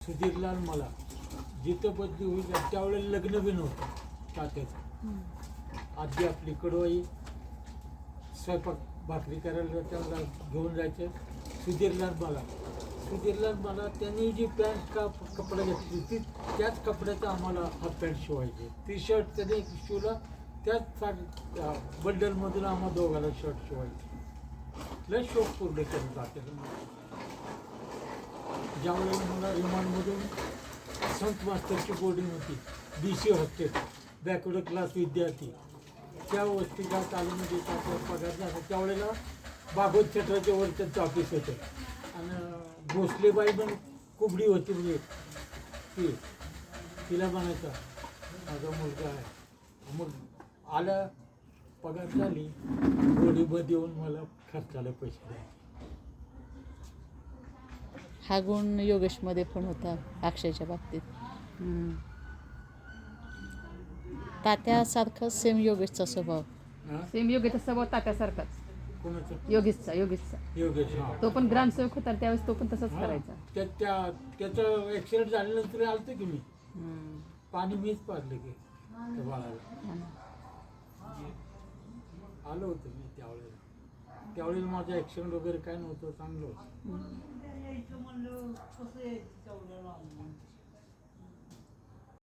सुधीरलाल मला जिथं बदली होईल त्यावेळेला लग्न बी नव्हतं तात्याचं. आधी आपली कडवाई स्वयंपाक भाकरी करायला त्याला घेऊन जायचं. सुधीरलाल मला त्यांनी जी पॅन्ट कपडा घेतली ती त्याच कपड्याचा आम्हाला हाफ पॅन्ट शिवायचे. टी शर्ट त्याने शिवला त्याच बंडलमधून आम्हा दोघाला शर्ट शिवायचे. लय शोक पूर्ण केलं तात्याला. ज्यावेळेला मला रिमांडमधून संत मास्तरची बोर्डिंग होती BC हॉस्टेल बॅकवर्ड क्लास विद्यार्थी त्या वस्तीला तालुक्यामध्ये तात्या पगार झाला. त्यावेळेला भागवत क्षेत्राच्या वर त्यांचं ऑफिस होतं. आणि भोसलेबाई पण कुबडी होती म्हणजे तिला म्हणायचा माझा मुलगा आहे. मग आला पगार झाली गोडीमध्ये येऊन मला खर्चाला पैसे द्यायचे. हा गुण योगेशमध्ये पण होता अक्षयच्या बाबतीत. तात्यासारखं सेम योगेशचा स्वभाव. सेम योगेशचा स्वभाव तात्यासारखाच. कोणाचं? योगेश योगेश. हा, तो पण ग्रामसेवक होता त्यावेळेस तो पण तसंच करायचा. त्याचं ॲक्सिडेंट झाल्यानंतर आलतं की मी पाणी मीच पाजलं की त्या बाळाला. आलो होतं मी त्यावेळेला माझं ॲक्सिडेंट वगैरे काय नव्हतं, चांगलं होतं.